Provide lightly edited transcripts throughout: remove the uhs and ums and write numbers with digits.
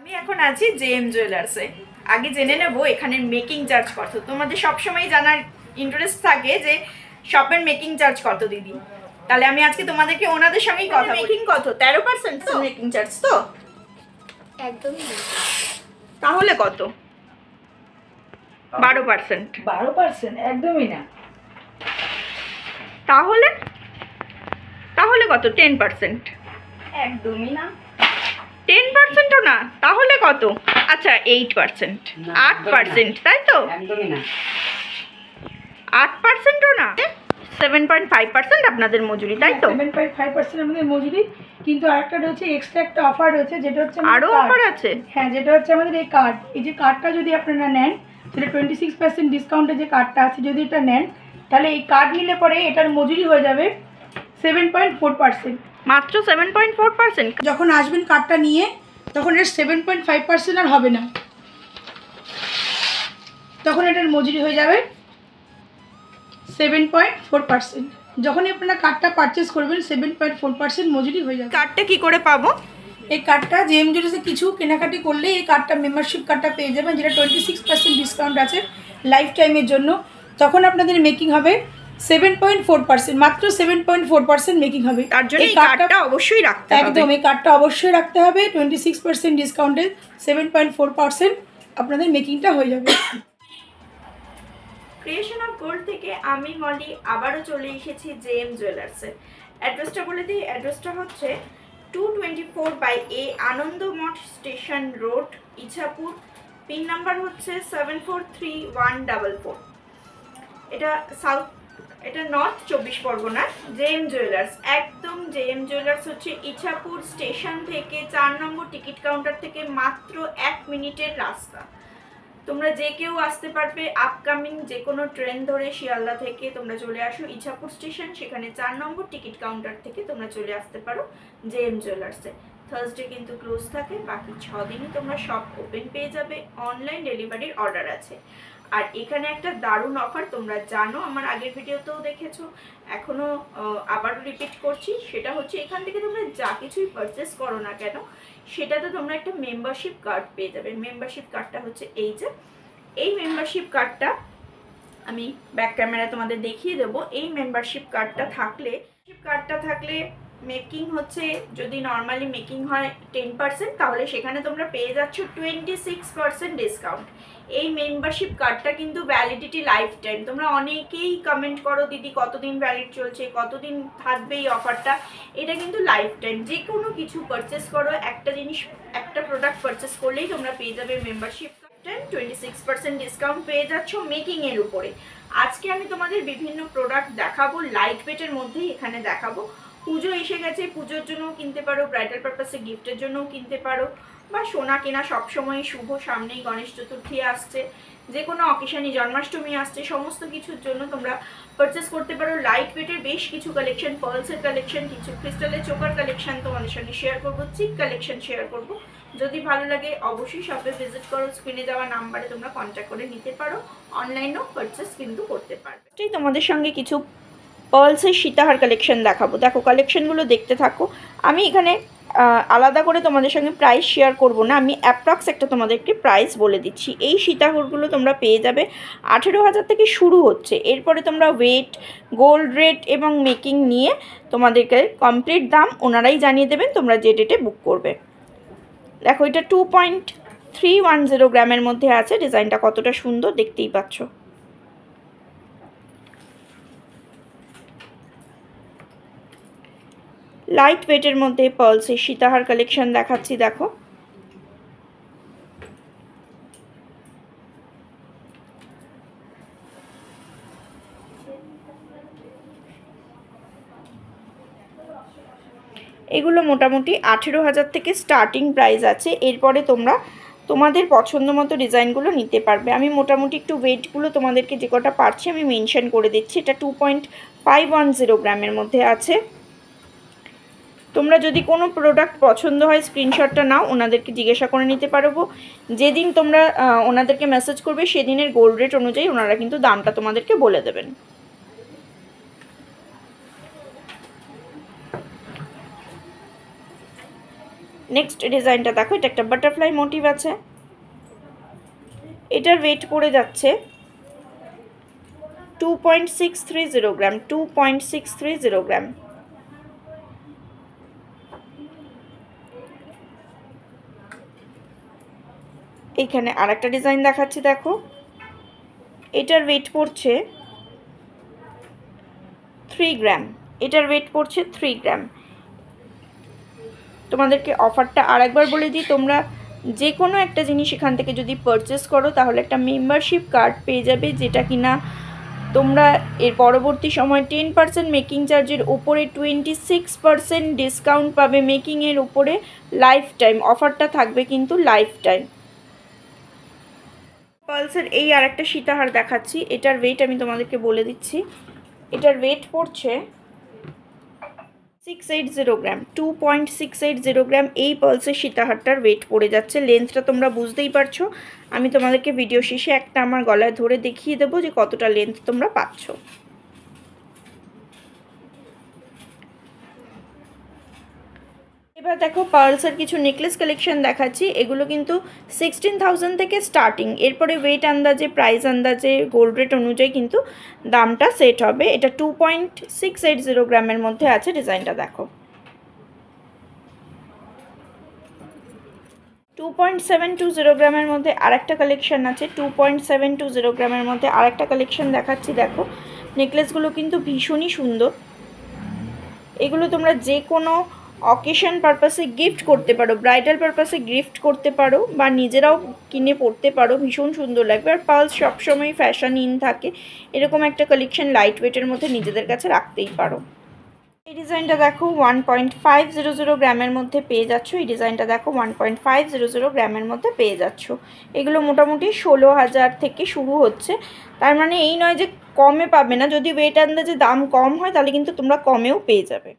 আমি এখন আছি জেএম জুয়েলার্সে। আগে জেনে নেব এখানের মেকিং চার্জ কত। তোমাদের সবসময় জানার ইন্টারেস্ট থাকে যে শপের মেকিং চার্জ কত দিদি। তাহলে আমি আজকে তোমাদেরকে ওনাদের সঙ্গেই কথা বলি। মেকিং কত? 13% তো মেকিং চার্জ তো একদমই না। তাহলে কত? 12%। 12% একদমই না। তাহলে তাহলে কত? 10%। একদমই না। 10%ও না, তাহলে কত? আচ্ছা 8%। 8%, তাই তো? একদমই না। 8%ও না, 7.5% আপনাদের মজুরি, তাই তো? 7.5% আমাদের মজুরি, কিন্তু আরেকটা রয়েছে, এক্সট্রা একটা অফার রয়েছে, যেটা হচ্ছে আরো অফার আছে? হ্যাঁ, যেটা হচ্ছে আমাদের এই কার্ড। এই যে কার্ডটা যদি আপনারা নেন, সেটা 26% ডিসকাউন্টে যে কার্ডটা আছে, যদি এটা নেন তাহলে এই কার্ড নিলে পরে এটার মজুরি হয়ে যাবে 7.4%। মাত্র 7.4%? যখন আসবেন কার্ডটা নিয়ে তখন এর 7.5% আর হবে না, তখন এটার মজুরি হয়ে যাবে 7.4%। যখনই আপনারা কার্ডটা পারচেস করবেন 7.4% মজুরি হয়ে যাবে। কার্ডটা কি করে পাবো? এই কার্ডটা জেএম জুয়েলার্সে কিছু কেনাকাটি করলে এই কার্ডটা, মেম্বারশিপ কার্ডটা পেয়ে যাবেন, যেটা 26% ডিসকাউন্ট আছে লাইফ টাইমের জন্য। তখন আপনাদের মেকিং হবে 7.4%, মাত্র 7.4% মেকিং হবে। তার জন্য এই কার্ডটা অবশ্যই রাখতে হবে। একদম, এই কার্ডটা অবশ্যই রাখতে হবে। 26% ডিসকাউন্টে 7.4% আপনাদের মেকিংটা হয়ে যাবে। ক্রিয়েশন অফ গোল্ড থেকে আমি মলি আবারও চলে এসেছি জেএম জুয়েলার্সে। অ্যাড্রেসটা বলে দিই, অ্যাড্রেসটা হচ্ছে 224/A Anandamath station road, Ichapur. Pin number হচ্ছে 743144। এটা নর্থ 24 পরগনা। জেএম জুয়েলার্স, একদম জেএম জুয়েলার্স হচ্ছে ইছাপুর স্টেশন থেকে 4 নম্বর টিকিট কাউন্টার থেকে মাত্র 1 মিনিটের রাস্তা। তোমরা যে কেউ আসতে পারবে, আপকামিং যে কোনো ট্রেন ধরে শিয়ালদা থেকে তোমরা চলে আসো ইছাপুর স্টেশন, সেখানে 4 নম্বর টিকিট কাউন্টার থেকে তোমরা চলে আসতে পারো জেএম জুয়েলার্সে। থার্সডে কিন্তু ক্লোজ থাকে, বাকি 6 দিনই তোমরা শপ ওপেন পেয়ে যাবে। অনলাইন ডেলিভারির অর্ডার আছে। আর এখানে একটা দারুণ অফার, তোমরা জানো, আমার আগের ভিডিওতেও দেখেছো, এখনও আবারও রিপিট করছি। সেটা হচ্ছে এখান থেকে তোমরা যা কিছুই পারচেস করো না কেন, সেটাতে তোমরা একটা মেম্বারশিপ কার্ড পেয়ে যাবে। মেম্বারশিপ কার্ডটা হচ্ছে এই যে, এই মেম্বারশিপ কার্ডটা আমি ব্যাক ক্যামেরায় তোমাদের দেখিয়ে দেবো। এই মেম্বারশিপ কার্ডটা থাকলে মেকিং হচ্ছে, যদি নর্মালি মেকিং হয় 10%, তাহলে সেখানে তোমরা পেয়ে যাচ্ছ 26% ডিসকাউন্ট। এই মেম্বারশিপ কার্ডটা কিন্তু ভ্যালিডিটি লাইফ টাইম। তোমরা অনেকেই কমেন্ট করো দিদি কতদিন ভ্যালিড চলছে, কতদিন থাকবে এই অফারটা। এটা কিন্তু লাইফ টাইম। যে কোনো কিছু পারচেস করো, একটা প্রোডাক্ট পারচেস করলেই তোমরা পেয়ে যাবে মেম্বারশিপ কার্ডটা। 26% ডিসকাউন্ট পেয়ে যাচ্ছ মেকিংয়ের উপরে। আজকে আমি তোমাদের বিভিন্ন প্রোডাক্ট দেখাবো, লাইট ওয়েটের মধ্যেই এখানে দেখাবো। পুজো এসে গেছে, পুজোর জন্যও কিনতে পারো, ব্রাইডাল পারপাসে গিফটের জন্যও কিনতে পারো, বা সোনা কেনা সবসময় শুভ, সামনেই গণেশ চতুর্থী আসছে, যে কোনো অকেশানে, জন্মাষ্টমী আসছে, সমস্ত কিছুর জন্য তোমরা পারচেস করতে পারো। লাইট ওয়েটের বেশ কিছু কালেকশন, পার্লসের কালেকশন, কিছু ক্রিস্টালের চোকার কালেকশন তোমাদের সঙ্গে শেয়ার করবো, চিক কালেকশন শেয়ার করবো। যদি ভালো লাগে অবশ্যই শপে ভিজিট করো, স্ক্রিনে দেওয়া নাম্বারে তোমরা কন্ট্যাক্ট করে নিতে পারো। অনলাইনেও পারচেস কিন্তু করতে পারবে। তোমাদের সঙ্গে কিছু পার্লসের সীতাহার কালেকশন দেখাবো। দেখো কালেকশনগুলো দেখতে থাকো। আমি এখানে আলাদা করে তোমাদের সঙ্গে প্রাইস শেয়ার করব না, আমি অ্যাপ্রক্স একটা তোমাদেরকে প্রাইস বলে দিচ্ছি। এই সীতাহারগুলো তোমরা পেয়ে যাবে 18,000 থেকে শুরু হচ্ছে। এরপরে তোমরা ওয়েট, গোল্ড রেট এবং মেকিং নিয়ে তোমাদেরকে কমপ্লিট দাম ওনারাই জানিয়ে দেবেন, তোমরা যে ডেটে বুক করবে। দেখো এটা 2.310 গ্রামের মধ্যে আছে। ডিজাইনটা কতটা সুন্দর দেখতেই পাচ্ছ। লাইট ওয়েটের মধ্যে পার্লসের সীতাহার কালেকশন দেখাচ্ছি। দেখো এগুলো মোটামুটি 18,000 থেকে স্টার্টিং প্রাইস আছে। এরপরে তোমরা তোমাদের পছন্দ মতো ডিজাইনগুলো নিতে পারবে। আমি মোটামুটি একটু ওয়েটগুলো তোমাদেরকে যে কটা পারছি আমি মেনশন করে দিচ্ছি। এটা 2.510 গ্রামের মধ্যে আছে। তোমরা যদি কোনো প্রোডাক্ট পছন্দ হয় স্ক্রিনশটটা নাও, ওনাদেরকে জিজ্ঞাসা করে নিতে পারবো। যেদিন তোমরা ওনাদেরকে মেসেজ করবে সেদিনের গোল্ড রেট অনুযায়ী ওনারা কিন্তু দামটা তোমাদেরকে বলে দেবেন। নেক্সট ডিজাইনটা দেখো, এটা একটা বাটারফ্লাই মোটিভ আছে, এটার ওয়েট পড়ে যাচ্ছে 2.630 গ্রাম, 2.630 গ্রাম। এইখানে আরেকটা ডিজাইন দেখাচ্ছি দেখো, এটার ওয়েট পড়ছে 3 গ্রাম, এটার ওয়েট পড়ছে 3 গ্রাম। তোমাদেরকে অফারটা আরেকবার বলে দিই, তোমরা যে কোনো একটা জিনিস এখান থেকে যদি পারচেস করো তাহলে একটা মেম্বারশিপ কার্ড পেয়ে যাবে, যেটা কিনা তোমরা এর পরবর্তী সময় 10% মেকিং চার্জের উপরে 26% ডিসকাউন্ট পাবে মেকিংয়ের উপরে। লাইফ টাইম অফারটা থাকবে কিন্তু লাইফ টাইম। পালসের এই আরেকটা সীতাহার দেখাচ্ছি, এটার ওয়েট আমি তোমাদেরকে বলে দিচ্ছি, এটার ওয়েট পড়ছে 680 গ্রাম, 2.680 গ্রাম। এই পালসের সীতাহারটার ওয়েট পড়ে যাচ্ছে। লেন্থটা তোমরা বুঝতেই পারছো, আমি তোমাদেরকে ভিডিও শেষে একটা আমার গলায় ধরে দেখিয়ে দেবো যে কতটা লেন্থ তোমরা পাচ্ছ। এবার দেখো পার্লসের কিছু নেকলেস কালেকশন দেখাচ্ছি, এগুলো কিন্তু 16,000 থেকে স্টার্টিং, এরপরে ওয়েট আন্দাজে প্রাইস আন্দাজে গোল্ড রেট অনুযায়ী কিন্তু দামটা সেট হবে। এটা 2.680 গ্রামের মধ্যে আছে। ডিজাইনটা দেখো, 2.720 গ্রামের মধ্যে আরেকটা কালেকশন আছে, 2.720 গ্রামের মধ্যে আরেকটা কালেকশন দেখাচ্ছি দেখো। নেকলেসগুলো কিন্তু ভীষণই সুন্দর, এগুলো তোমরা যে কোনো অকেশন পারপাসে গিফট করতে পারো, ব্রাইডাল পারপাসে গিফট করতে পারো বা নিজেরাও কিনে পরতে পারো, ভীষণ সুন্দর লাগবে। আর পার্লস সবসময় ফ্যাশন ইন থাকে, এরকম একটা কালেকশন লাইট ওয়েটের মধ্যে নিজেদের কাছে রাখতেই পারো। এই ডিজাইনটা দেখো 1.500 গ্রামের মধ্যে পেয়ে যাচ্ছ। এই ডিজাইনটা দেখো 1.500 গ্রামের মধ্যে পেয়ে যাচ্ছ। এগুলো মোটামুটি 16,000 থেকে শুরু হচ্ছে, তার মানে এই নয় যে কমে পাবে না, যদি ওয়েট আন্দাজে দাম কম হয় তাহলে কিন্তু তোমরা কমেও পেয়ে যাবে।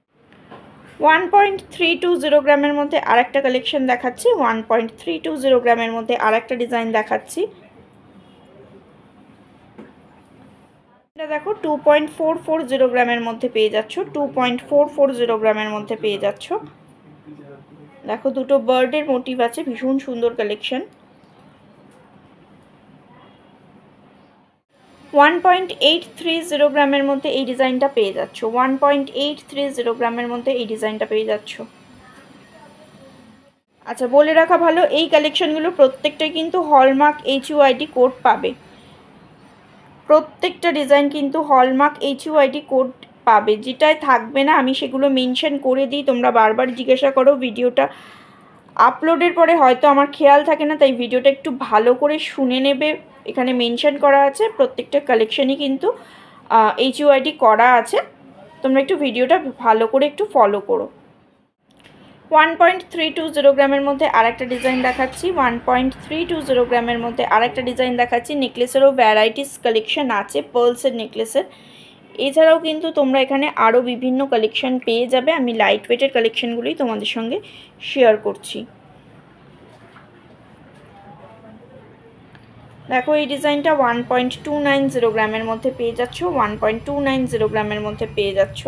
1.320 গ্রামের মধ্যে আরেকটা কালেকশন দেখাচ্ছি, 1.320 গ্রামের মধ্যে আরেকটা ডিজাইন দেখাচ্ছি। এটা দেখো 2.440 গ্রামের মধ্যে পেয়ে যাচ্ছ, 2.440 গ্রামের মধ্যে পেয়ে যাচ্ছ। দেখো দুটো বার্ডের মোটিভ আছে, ভীষণ সুন্দর কালেকশন। 1.830 গ্রামের মধ্যে এই ডিজাইনটা পেয়ে যাচ্ছ, 1.830 গ্রামের মধ্যে এই ডিজাইনটা পেয়ে যাচ্ছ। আচ্ছা বলে রাখা ভালো, এই কালেকশনগুলো প্রত্যেকটাই কিন্তু হলমার্ক HUID কোড পাবে, প্রত্যেকটা ডিজাইন কিন্তু হলমার্ক HUID কোড পাবে। যেটাই থাকবে না আমি সেগুলো মেনশন করে দিই, তোমরা বারবার জিজ্ঞাসা করো। ভিডিওটা আপলোডের পরে হয়তো আমার খেয়াল থাকে না, তাই ভিডিওটা একটু ভালো করে শুনে নেবে। এখানে মেনশন করা আছে, প্রত্যেকটা কালেকশনই কিন্তু HUID করা আছে, তোমরা একটু ভিডিওটা ভালো করে একটু ফলো করো। 1.320 গ্রামের মধ্যে আরেকটা ডিজাইন দেখাচ্ছি, 1.320 গ্রামের মধ্যে আরেকটা ডিজাইন দেখাচ্ছি। নেকলেসেরও ভ্যারাইটিস কালেকশন আছে পার্লসের নেকলেসের, এছাড়াও কিন্তু তোমরা এখানে আরও বিভিন্ন কালেকশন পেয়ে যাবে। আমি লাইট ওয়েটের কালেকশনগুলোই তোমাদের সঙ্গে শেয়ার করছি। দেখো এই ডিজাইনটা 1.290 গ্রামের মধ্যে পেয়ে যাচ্ছ, 1.290 গ্রামের মধ্যে পেয়ে যাচ্ছ।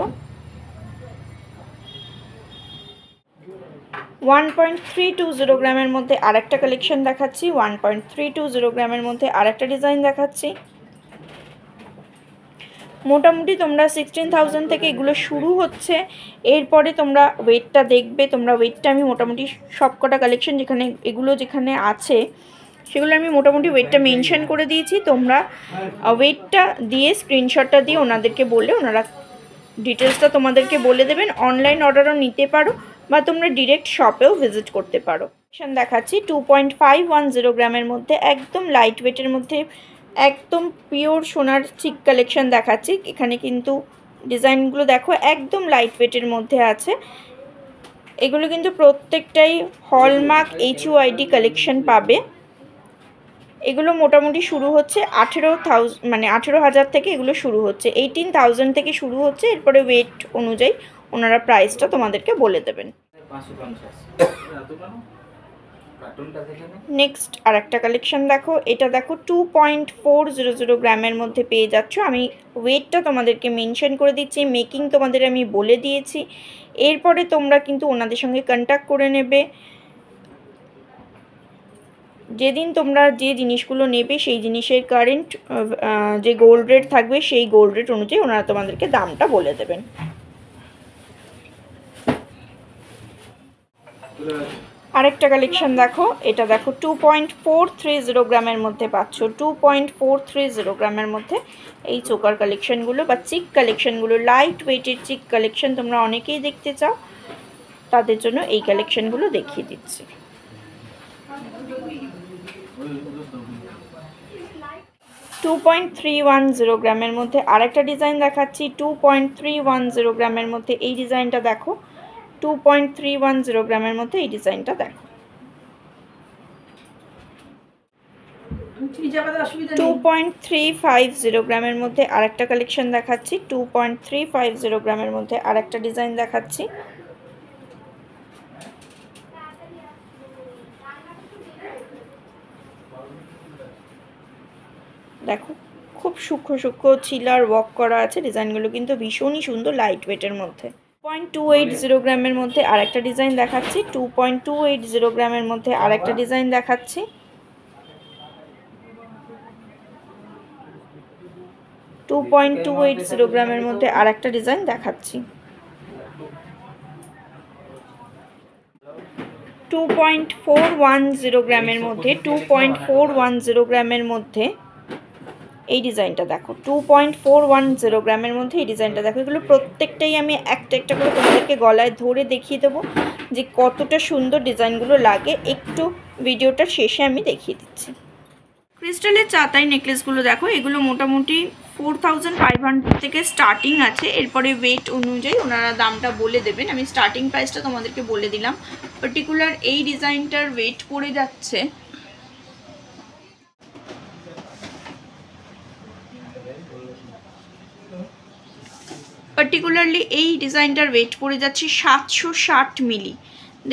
1.320 গ্রামের মধ্যে আরেকটা কালেকশন দেখাচ্ছি, 1.320 গ্রামের মধ্যে আরেকটা ডিজাইন দেখাচ্ছি। মোটামুটি তোমরা 16,000 থেকে এগুলো শুরু হচ্ছে, এরপরে তোমরা ওয়েটটা দেখবে। তোমরা ওয়েটটা আমি মোটামুটি সবকটা কালেকশন যেখানে এগুলো যেখানে আছে সেগুলো আমি মোটামুটি ওয়েটটা মেনশন করে দিয়েছি। তোমরা ওয়েটটা দিয়ে স্ক্রিনশটটা দিয়ে ওনাদেরকে বলে ওনারা ডিটেলসটা তোমাদেরকে বলে দেবেন। অনলাইন অর্ডারও নিতে পারো বা তোমরা ডিরেক্ট শপেও ভিজিট করতে পারো। দেখাচ্ছি 2.510 গ্রামের মধ্যে একদম লাইট ওয়েটের মধ্যে একদম পিওর সোনার চিক কালেকশন দেখাচ্ছি। এখানে কিন্তু ডিজাইনগুলো দেখো একদম লাইট ওয়েটের মধ্যে আছে। এগুলো কিন্তু প্রত্যেকটাই হলমার্ক HUID কালেকশন পাবে। এগুলো মোটামুটি শুরু হচ্ছে 18,000 থেকে এগুলো শুরু হচ্ছে, 18,000 থেকে শুরু হচ্ছে। এরপরে ওয়েট অনুযায়ী ওনারা প্রাইসটা তোমাদেরকে বলে দেবেন। নেক্সট আর একটা কালেকশন দেখো, এটা দেখো 2.400 গ্রামের মধ্যে পেয়ে যাচ্ছ। আমি ওয়েটটা তোমাদেরকে মেনশন করে দিচ্ছি, মেকিং তোমাদের আমি বলে দিয়েছি। এরপরে তোমরা কিন্তু ওনাদের সঙ্গে কন্ট্যাক্ট করে নেবে। যেদিন তোমরা যে জিনিসগুলো নেবে সেই জিনিসের কারেন্ট যে গোল্ড রেট থাকবে সেই গোল্ড রেট অনুযায়ী ওনারা তোমাদেরকে দামটা বলে দেবেন। আরেকটা কালেকশন দেখো, এটা দেখো 2.430 গ্রামের মধ্যে পাচ্ছ। 2.430 গ্রামের মধ্যে এই চোকার কালেকশনগুলো বা চিক কালেকশনগুলো, লাইট ওয়েটের চিক কালেকশন তোমরা অনেকেই দেখতে চাও, তাদের জন্য এই কালেকশনগুলো দেখিয়ে দিচ্ছি। 2.310 গ্রামের মধ্যে আরেকটা ডিজাইন দেখাচ্ছি। 2.310 গ্রামের মধ্যে এই ডিজাইনটা দেখো। 2.310 গ্রামের মধ্যে এই ডিজাইনটা দেখো। 2.350 গ্রামের মধ্যে আরেকটা কালেকশন দেখাচ্ছি। 2.350 গ্রামের মধ্যে আরেকটা ডিজাইন দেখাচ্ছি। দেখো খুব সূক্ষ্ম সূক্ষ্ম চিলার ওয়ার্ক করা আছে, ডিজাইনগুলো কিন্তু ভীষণই সুন্দর, লাইট ওয়েটের মধ্যে। 2.280 গ্রামের মধ্যে আরেকটা ডিজাইন দেখাচ্ছি। 2.280 গ্রামের মধ্যে আরেকটা ডিজাইন দেখাচ্ছি। 2.280 গ্রামের মধ্যে আরেকটা ডিজাইন দেখাচ্ছি। 2.410 গ্রামের মধ্যে 2.410 গ্রামের মধ্যে এই ডিজাইনটা দেখো। 2.410 গ্রামের মধ্যে এই ডিজাইনটা দেখো। এগুলো প্রত্যেকটাই আমি একটা একটা করে তোমাদেরকে গলায় ধরে দেখিয়ে দেবো যে কতটা সুন্দর ডিজাইনগুলো লাগে। একটু ভিডিওটার শেষে আমি দেখিয়ে দিচ্ছি। ক্রিস্টালের চাতাই নেকলেসগুলো দেখো, এগুলো মোটামুটি 4500 থেকে স্টার্টিং আছে। এরপরে ওয়েট অনুযায়ী ওনারা দামটা বলে দেবেন। আমি স্টার্টিং প্রাইসটা তোমাদেরকে বলে দিলাম। পার্টিকুলার এই ডিজাইনটার ওয়েট পড়ে যাচ্ছে এই ডিজাইনটার ওয়েট পড়ে যাচ্ছে 760 মিলি।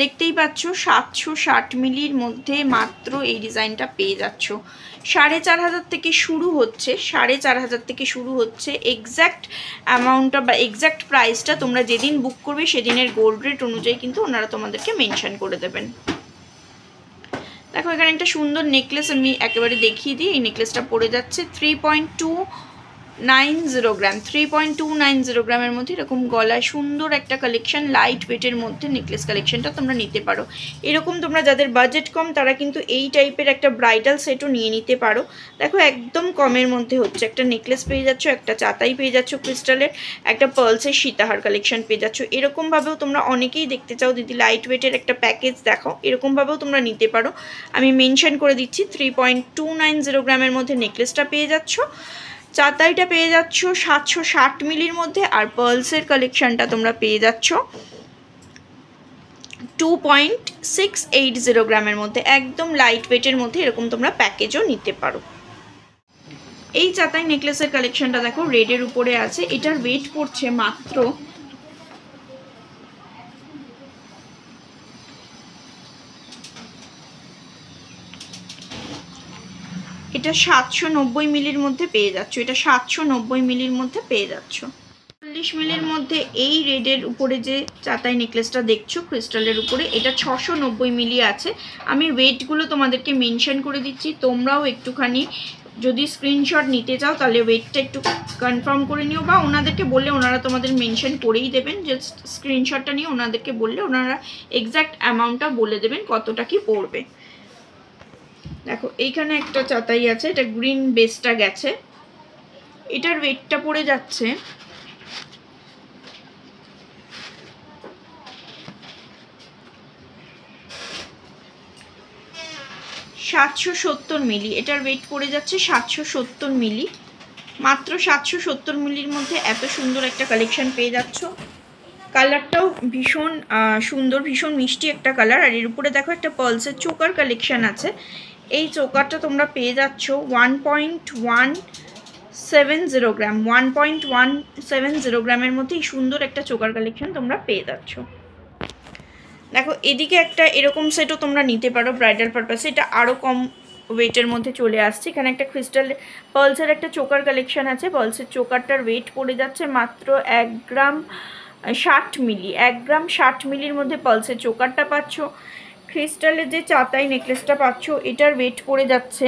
দেখতেই পাচ্ছ 760 মিলির মধ্যে মাত্র এই ডিজাইনটা পেয়ে যাচ্ছ। 4500 থেকে শুরু হচ্ছে, 4500 থেকে শুরু হচ্ছে। এক্স্যাক্ট অ্যামাউন্টটা বা এক্স্যাক্ট প্রাইসটা তোমরা যেদিন বুক করবে সেদিনের গোল্ড রেট অনুযায়ী কিন্তু ওনারা তোমাদেরকে মেনশন করে দেবেন। দেখো এখানে একটা সুন্দর নেকলেস আমি একেবারে দেখিয়ে দিই। এই নেকলেসটা পড়ে যাচ্ছে 3.290 গ্রাম। 3.290 গ্রামের মধ্যে এরকম গলায় সুন্দর একটা কালেকশন, লাইট ওয়েটের মধ্যে নেকলেস কালেকশনটা তোমরা নিতে পারো। এরকম তোমরা যাদের বাজেট কম তারা কিন্তু এই টাইপের একটা ব্রাইডাল সেটও নিয়ে নিতে পারো। দেখো একদম কমের মধ্যে হচ্ছে। একটা নেকলেস পেয়ে যাচ্ছ, একটা চাতাই পেয়ে যাচ্ছ ক্রিস্টালের, একটা পার্লসের সীতাহার কালেকশন পেয়ে যাচ্ছ। এরকমভাবেও তোমরা অনেকেই দেখতে চাও দিদি লাইট ওয়েটের একটা প্যাকেজ দেখাও, এরকমভাবেও তোমরা নিতে পারো। আমি মেনশন করে দিচ্ছি 3.290 গ্রামের মধ্যে নেকলেসটা পেয়ে যাচ্ছ। চাতাইটা পেয়ে যাচ্ছ 760 মিলির মধ্যে, আর পার্লসের কালেকশনটা তোমরা পেয়ে যাচ্ছ 2.680 গ্রামের মধ্যে। একদম লাইট ওয়েটের মধ্যে এরকম তোমরা প্যাকেজও নিতে পারো। এই চাতাই নেকলেসের কালেকশনটা দেখো রেডের উপরে আছে। এটার ওয়েট পড়ছে মাত্র এটা 790 মিলির মধ্যে পেয়ে যাচ্ছ। এটা 790 মিলির মধ্যে পেয়ে যাচ্ছ। 40 মিলির মধ্যে এই রেডের উপরে যে চাতাই নেকলেসটা দেখছো ক্রিস্টালের উপরে, এটা 690 মিলি আছে। আমি ওয়েটগুলো তোমাদেরকে মেনশন করে দিচ্ছি, তোমরাও একটুখানি যদি স্ক্রিনশট নিতে চাও তাহলে ওয়েটটা একটু কনফার্ম করে নিও, বা ওনাদেরকে বললে ওনারা তোমাদের মেনশন করেই দেবেন। জাস্ট স্ক্রিনশটটা নিয়ে ওনাদেরকে বললে ওনারা এক্স্যাক্ট অ্যামাউন্টটা বলে দেবেন কতটা কি পড়বে। দেখো এইখানে একটা চাতাই আছে, এটা গ্রিন বেসটা গেছে। এটার ওয়েটটা পড়ে যাচ্ছে 770 মিলি। এটার ওয়েট পড়ে যাচ্ছে 770 মিলি। মাত্র 770 মিলির মধ্যে এত সুন্দর একটা কালেকশন পেয়ে যাচ্ছ। কালারটাও ভীষণ সুন্দর, ভীষণ মিষ্টি একটা কালার। আর এর উপরে দেখো একটা পার্লসের চোকার কালেকশন আছে। এই চোকারটা তোমরা পেয়ে যাচ্ছ 1.170 গ্রাম। 1.170 গ্রামের মধ্যে এই সুন্দর একটা চোকার কালেকশন তোমরা পেয়ে যাচ্ছ। দেখো এদিকে একটা এরকম সেটও তোমরা নিতে পারো ব্রাইডাল পারপাসে, এটা আরও কম ওয়েটের মধ্যে চলে আসছে। এখানে একটা ক্রিস্টাল পার্লসের একটা চোকার কালেকশন আছে। পার্লসের চোকারটার ওয়েট পড়ে যাচ্ছে মাত্র 1 গ্রাম 60 মিলি। 1 গ্রাম 60 মিলির মধ্যে পার্লসের চোকারটা পাচ্ছ। ক্রিস্টালের যে চাতাই নেকলেসটা পাচ্ছ এটার ওয়েট পড়ে যাচ্ছে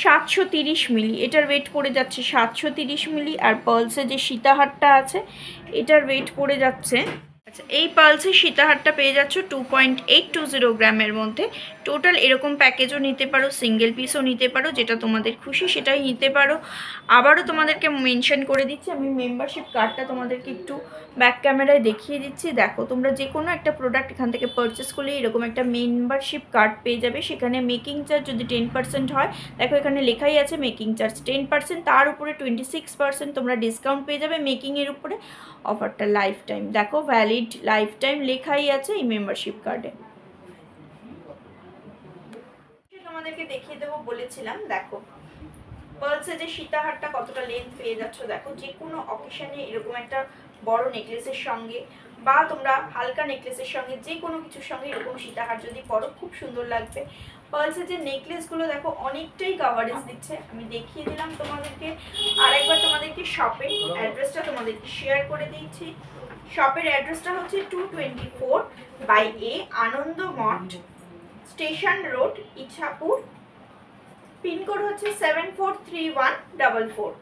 730 মিলি। এটার ওয়েট পড়ে যাচ্ছে 730 মিলি। আর পার্লসের যে সীতাহারটা আছে এটার ওয়েট পড়ে যাচ্ছে, আচ্ছা এই পার্লসের সীতাহারটা পেয়ে যাচ্ছ 2.820 গ্রামের মধ্যে। টোটাল এরকম প্যাকেজও নিতে পারো, সিঙ্গেল পিসও নিতে পারো, যেটা তোমাদের খুশি সেটাই নিতে পারো। আবারও তোমাদেরকে মেনশন করে দিচ্ছি, আমি মেম্বারশিপ কার্ডটা তোমাদেরকে একটু ব্যাক ক্যামেরায় দেখিয়ে দিচ্ছি। দেখো তোমরা যে কোনো একটা প্রোডাক্ট এখান থেকে পারচেস করলে এরকম একটা মেম্বারশিপ কার্ড পেয়ে যাবে। সেখানে মেকিং চার্জ যদি 10% হয়, দেখো এখানে লেখাই আছে মেকিং চার্জ 10%, তার উপরে 26% তোমরা ডিসকাউন্ট পেয়ে যাবে মেকিংয়ের উপরে। অফারটা লাইফ টাইম, দেখো ভ্যালিড লাইফ টাইম লেখাই আছে এই মেম্বারশিপ কার্ডে। তোমাদেরকে দেখিয়ে দেবো বলেছিলাম, দেখো পার্লসের যে সীতাহারটা কতটা লেন্থ পেয়ে যাচ্ছ। দেখো যে কোনো অকেশনে এরকম একটা বড় নেকলেসের সঙ্গে বা তোমরা হালকা নেকলেসের সঙ্গে যে কোনো কিছুর সঙ্গে এরকম সীতাহার যদি পরো খুব সুন্দর লাগবে। পার্লসের যে নেকলেসগুলো দেখো অনেকটাই কাভারেজ দিচ্ছে, আমি দেখিয়ে দিলাম তোমাদেরকে। আর একবার তোমাদেরকে শপের অ্যাড্রেসটা তোমাদেরকে শেয়ার করে দিচ্ছি। শপের অ্যাড্রেসটা হচ্ছে 224/A আনন্দ মঠ, স্টেশন রোড, ইছাপুর। পিনকোড হচ্ছে 743144।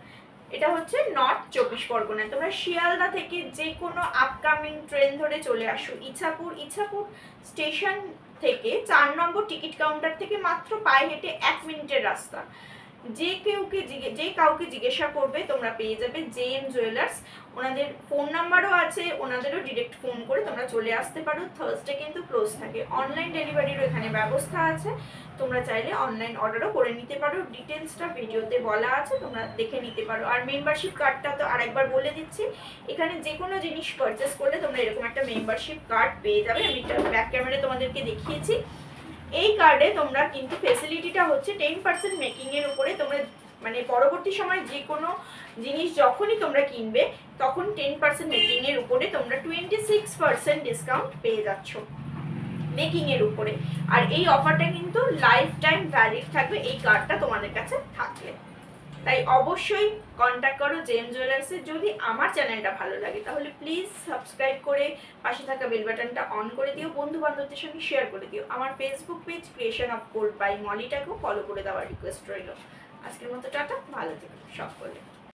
এটা হচ্ছে নর্থ 24 পরগনায়। তোমরা শিয়ালদা থেকে যে কোনো আপকামিং ট্রেন ধরে চলে আসো ইছাপুর। ইছাপুর স্টেশন থেকে 4 নম্বর টিকিট কাউন্টার থেকে মাত্র পায়ে হেঁটে 1 মিনিটের রাস্তা। যে কাউকে জিজ্ঞাসা করবে তোমরা পেয়ে যাবে জেএম জুয়েলার্স। ওনাদের ফোন নাম্বারও আছে, ওনাদেরও ডিরেক্ট ফোন করে তোমরা চলে আসতে পারো। থার্সডে কিন্তু ক্লোজ থাকে। অনলাইন ডেলিভারিরও এখানে ব্যবস্থা আছে, তোমরা চাইলে অনলাইন অর্ডারও করে নিতে পারো। ডিটেলসটা ভিডিওতে বলা আছে, তোমরা দেখে নিতে পারো। আর মেম্বারশিপ কার্ডটা তো আরেকবার বলে দিচ্ছি, এখানে যে কোনো জিনিস পারচেস করলে তোমরা এরকম একটা মেম্বারশিপ কার্ড পেয়ে যাবে। আমি ব্যাক ক্যামেরায় তোমাদেরকে দেখিয়েছি। এই কার্ডে তোমরা কিন্তু ফেসিলিটিটা হচ্ছে 10% মেকিংয়ের উপরে। তোমরা মানে পরবর্তী সময় যে কোনো জিনিস যখনই তোমরা কিনবে তখন 10% মেকিংয়ের উপরে তোমরা 26% ডিসকাউন্ট পেয়ে যাচ্ছ মেকিংয়ের উপরে। আর এই অফারটা কিন্তু লাইফ টাইম ভ্যালিড থাকবে এই কার্ডটা তোমাদের কাছে থাকলে। তাই অবশ্যই কন্ট্যাক্ট করো জেএম জুয়েলার্সে। যদি আমার চ্যানেলটা ভালো লাগে তাহলে প্লিজ সাবস্ক্রাইব করে পাশে থাকা বেল বাটনটা অন করে দিও, বন্ধু বান্ধবদের সঙ্গে শেয়ার করে দিও। আমার Facebook page creation of gold by মলিটাকেও ফলো করে দেওয়ার রিকোয়েস্ট রইল। আজকের মতো টাটা, ভালো থেকো সকলে।